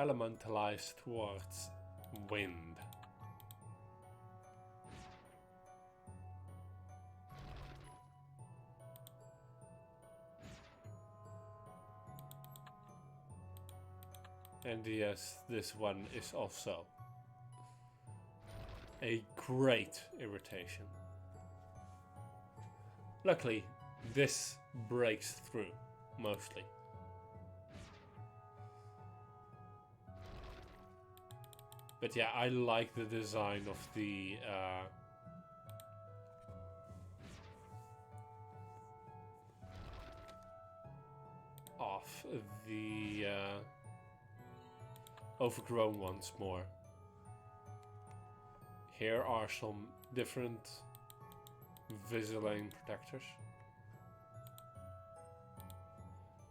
Elementalized towards wind. And yes, this one is also a great irritation. Luckily, this breaks through, mostly. But yeah, I like the design of the off the overgrown ones more. Here are some different Azilan protectors.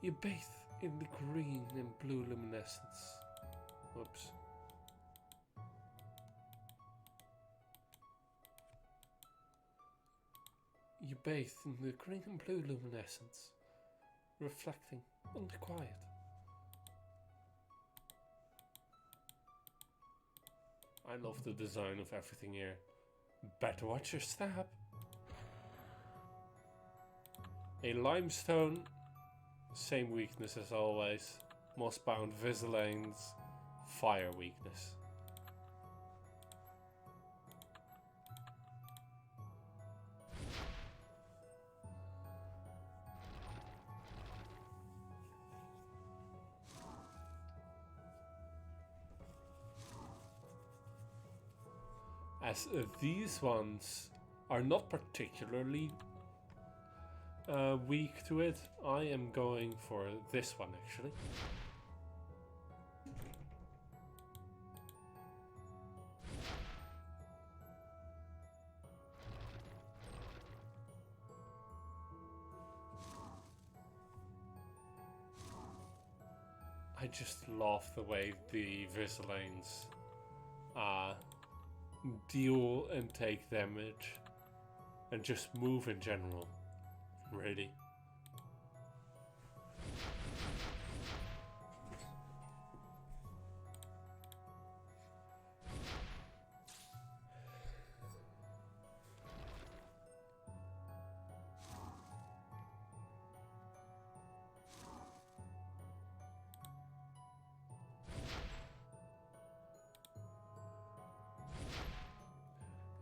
You bathe in the green and blue luminescence. Whoops. You bathe in the green and blue luminescence, reflecting on the quiet. I love the design of everything here. Better watch your step. A limestone, same weakness as always. Moss-bound Azilan's fire weakness. As these ones are not particularly weak to it, I am going for this one actually. I just love the way the Azilan's deal and take damage and just move in general. Really.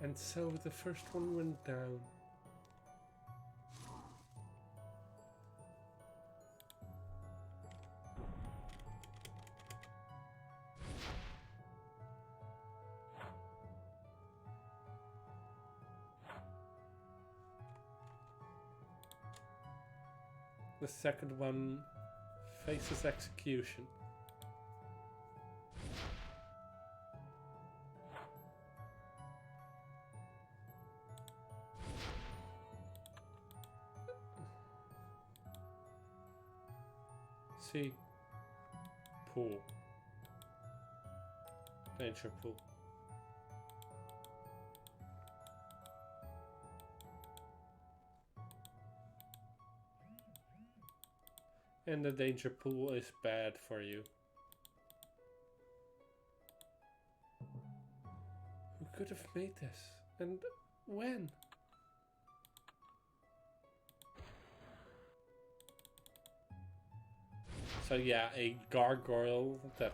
And so the first one went down. The second one faces execution. See? Pool. Danger pool. And the danger pool is bad for you. Who could have made this? And when? So yeah, a gargoyle that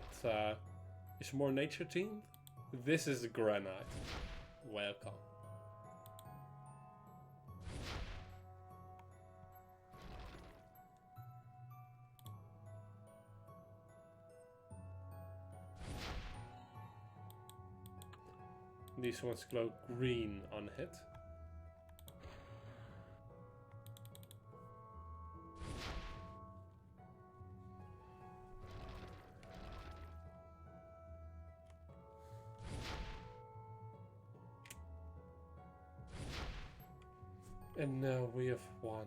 is more nature themed. This is a granite. Welcome. These ones glow green on hit. And now we have one.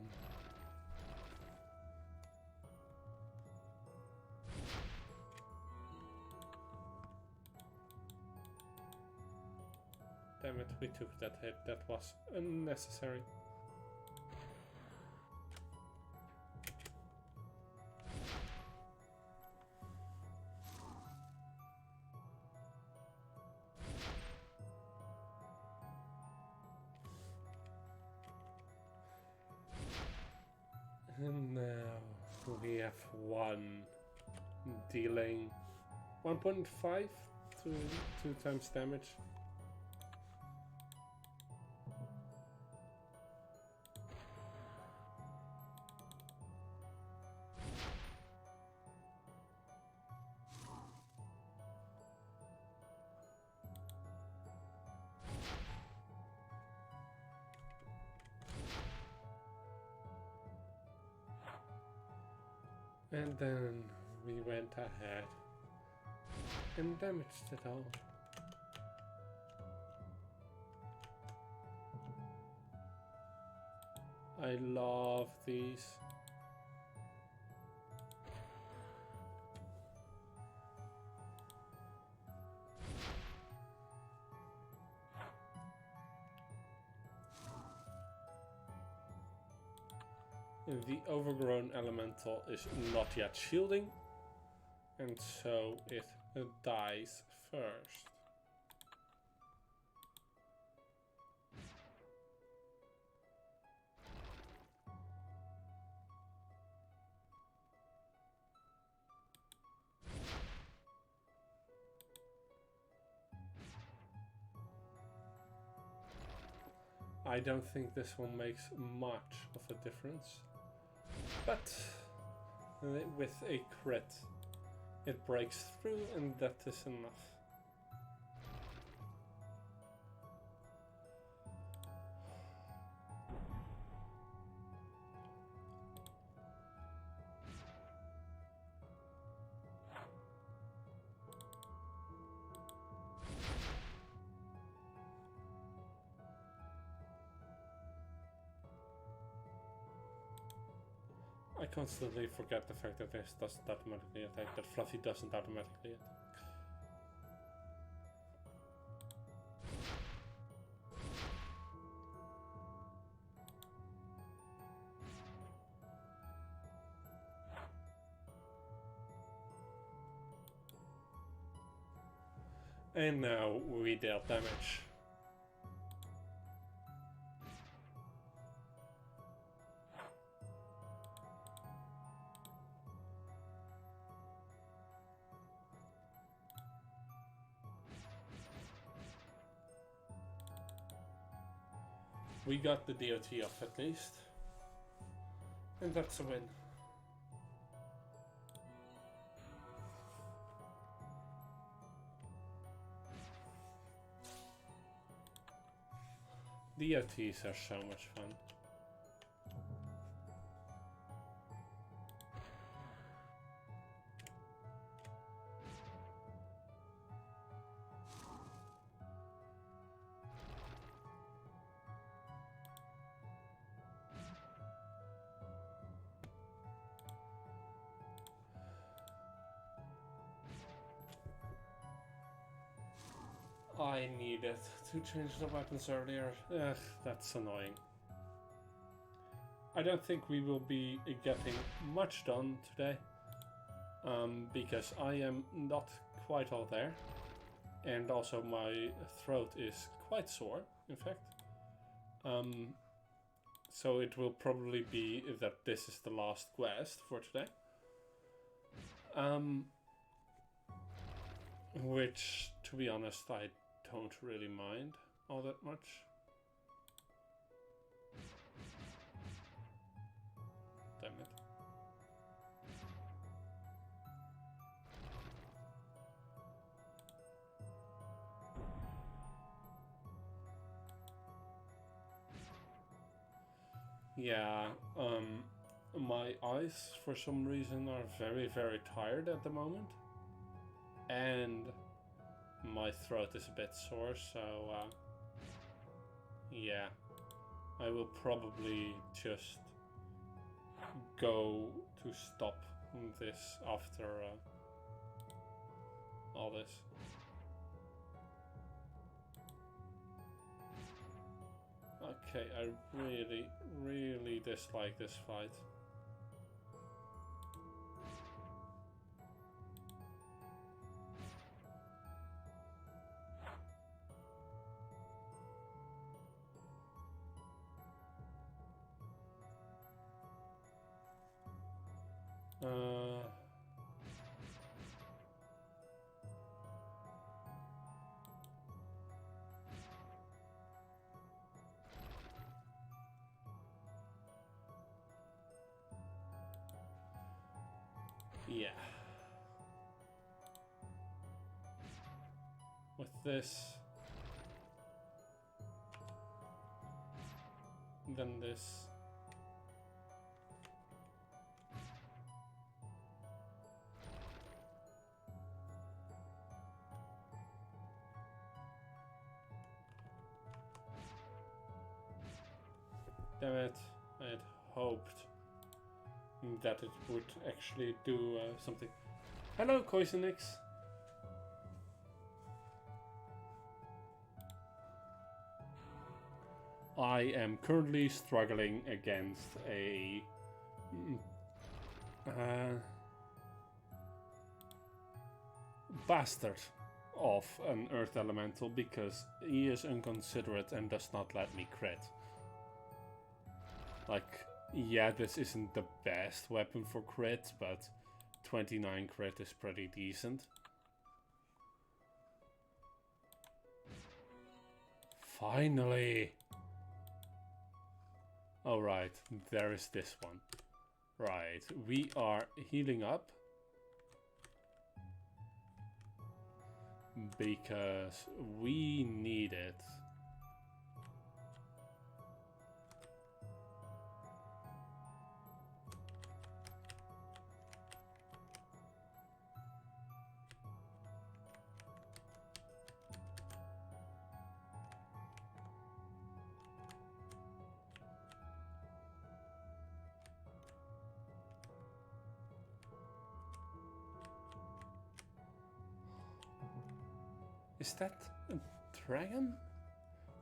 Damn it, we took that hit. That was unnecessary. And now we have one dealing 1.5 to 2 times damage. And then we went ahead and damaged it all. I love these. The overgrown elemental is not yet shielding, and so it dies first. I don't think this one makes much of a difference, but with a crit it breaks through, and that is enough. I constantly forget the fact that this doesn't automatically attack, that Fluffy doesn't automatically attack. And now we dealt damage. We got the DOT off at least, and that's a win. DOTs are so much fun. I needed to change the weapons earlier. Ugh, that's annoying. I don't think we will be getting much done today, because I am not quite all there, and also my throat is quite sore, in fact. So it will probably be that this is the last quest for today. Which, to be honest, I don't really mind all that much. Damn it. Yeah, my eyes for some reason are very, very tired at the moment. And my throat is a bit sore, so yeah, I will probably just go to stop this after all this. Okay, I really, really dislike this fight. Yeah. With this, then this. Damn it. I had hoped that it would actually do something. Hello, Coisenix. I am currently struggling against a bastard of an earth elemental because he is inconsiderate and does not let me crit. Like, yeah, this isn't the best weapon for crit, but 29 crit is pretty decent. Finally! Alright, there is this one. Right, we are healing up. Because we need it. Is that a dragon?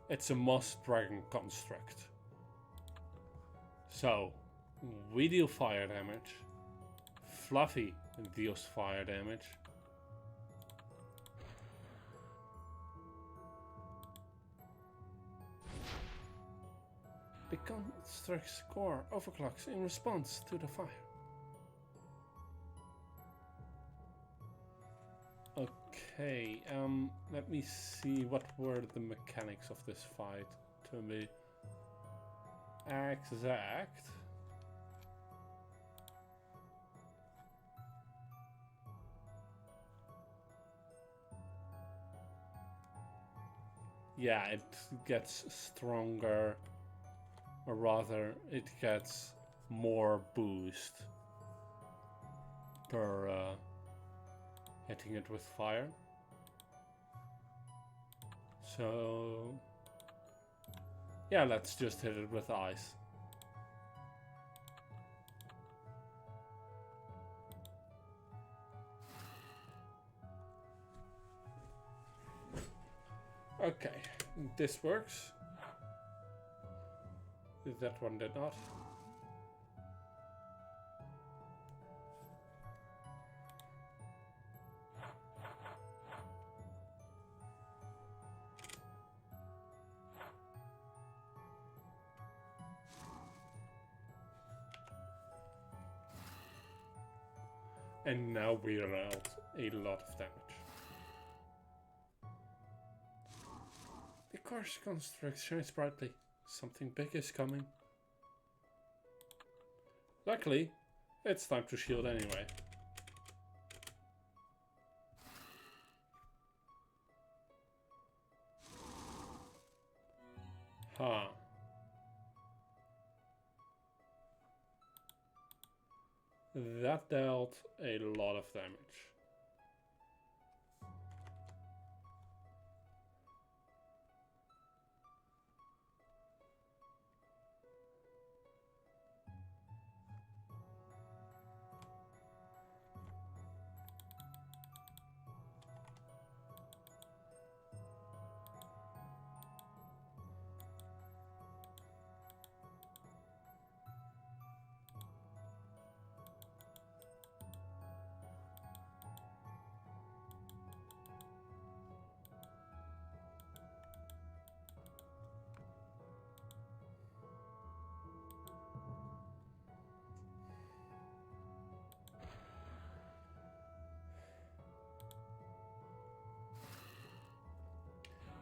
It's a moss dragon construct. So, we deal fire damage. Fluffy deals fire damage. The construct's core overclocks in response to the fire. Okay, let me see what were the mechanics of this fight to be exact. Yeah, it gets stronger, or rather, it gets more boost per hitting it with fire. So yeah, let's just hit it with ice. Okay, this works. That one did not. And now we are out a lot of damage. The course construct shines brightly. Something big is coming. Luckily, it's time to shield anyway. Huh. That dealt a lot of damage.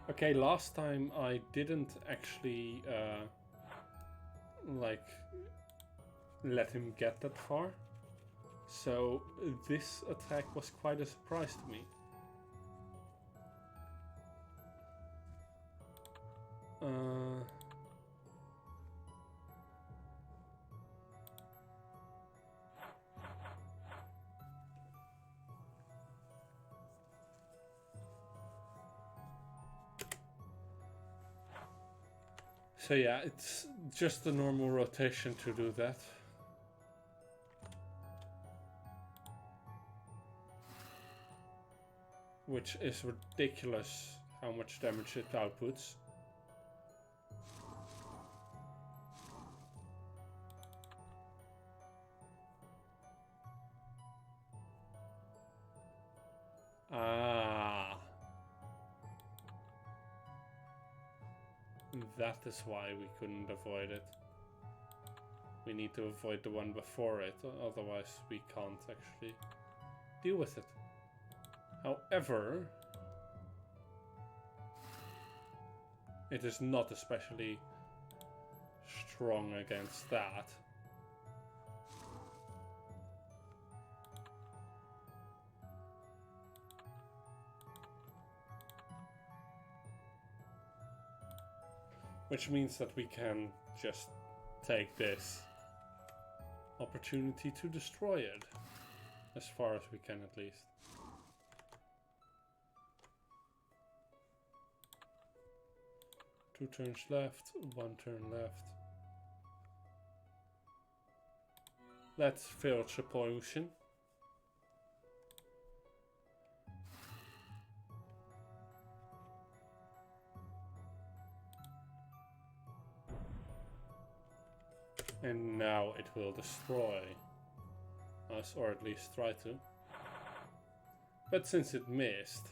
Okay, last time I didn't actually like let him get that far, so this attack was quite a surprise to me. So yeah, it's just the normal rotation to do that. Which is ridiculous how much damage it outputs. Ah. That is why we couldn't avoid it. We need to avoid the one before it, otherwise we can't actually deal with it. However, it is not especially strong against that. Which means that we can just take this opportunity to destroy it, as far as we can at least. Two turns left, one turn left. Let's filch a potion. And now it will destroy us, or at least try to. But since it missed,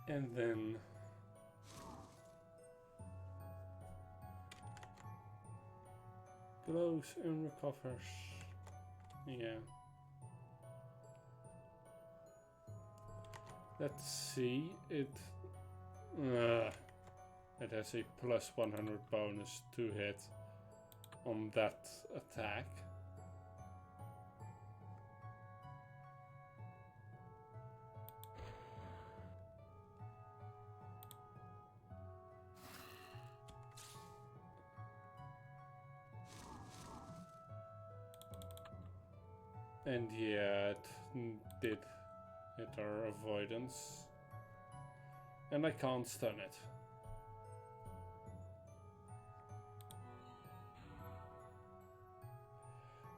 and then glows and recovers. Yeah. Let's see. It has a plus 100 bonus to hit on that attack. And yeah, it did hit our avoidance. And I can't stun it.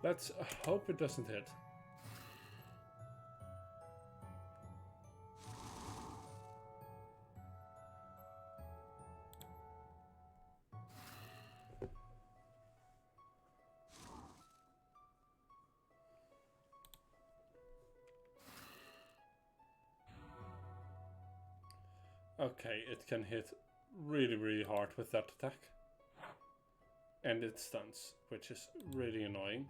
Let's hope it doesn't hit. Okay, it can hit really hard with that attack. And it stuns, which is really annoying.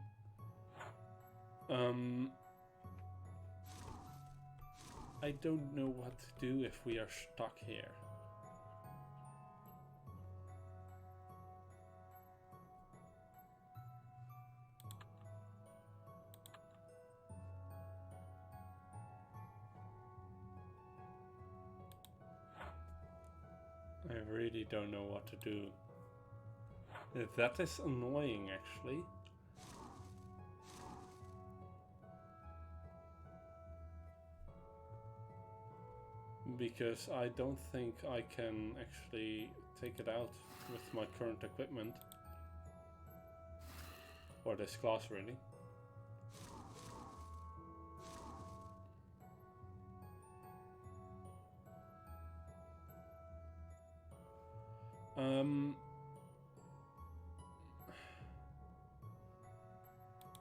I don't know what to do if we are stuck here. I really don't know what to do. That is annoying, actually. Because I don't think I can actually take it out with my current equipment. Or this class, really.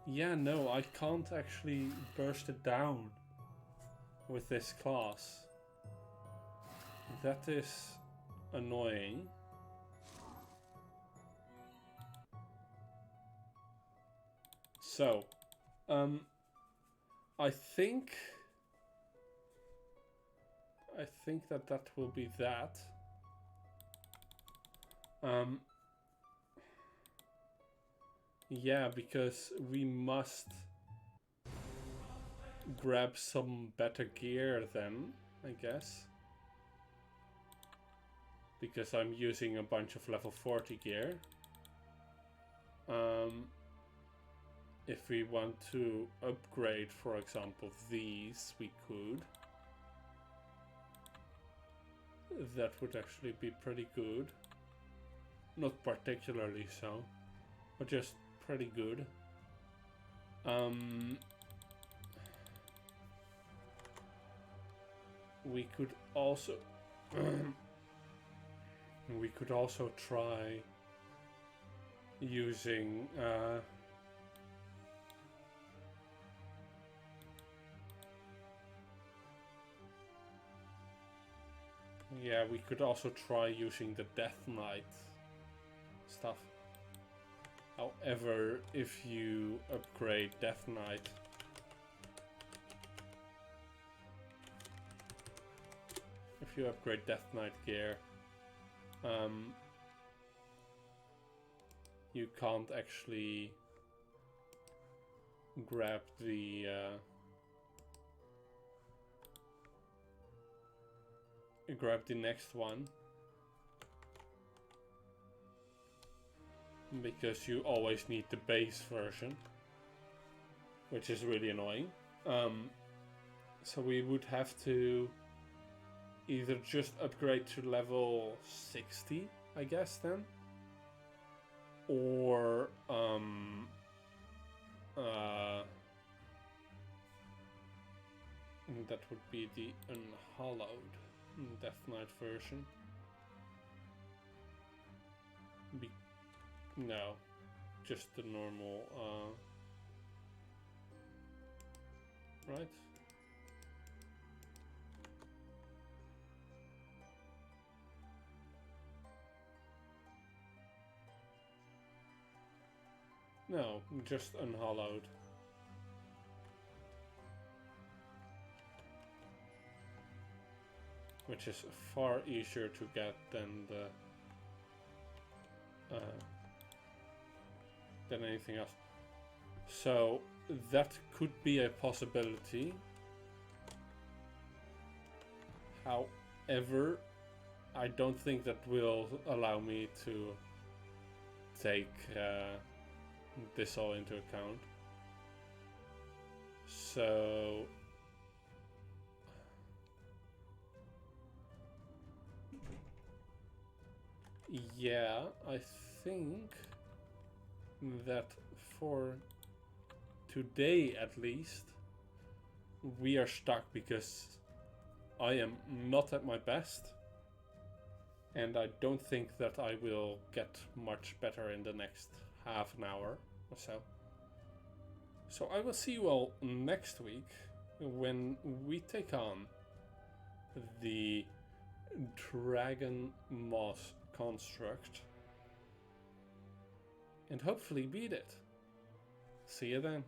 Yeah, no, I can't actually burst it down with this class. That is annoying. So, I think that will be that. Yeah, because we must grab some better gear then, I guess. Because I'm using a bunch of level 40 gear. If we want to upgrade, for example, these, we could. That would actually be pretty good. Not particularly so, but just pretty good. We could also try using yeah, we could also try using the Death Knight stuff. However, if you upgrade Death Knight, gear, you can't actually grab the next one, because you always need the base version, which is really annoying. So we would have to either just upgrade to level 60, I guess, then, or that would be the unhallowed Death Knight version. No, just the normal, right? No, just unhallowed. Which is far easier to get than the than anything else. So that could be a possibility. However, I don't think that will allow me to take this all into account. So yeah, I think that for today at least we are stuck, because I am not at my best, and I don't think that I will get much better in the next half an hour or so. So I will see you all next week when we take on the Dragon Moss construct and hopefully beat it. See you then.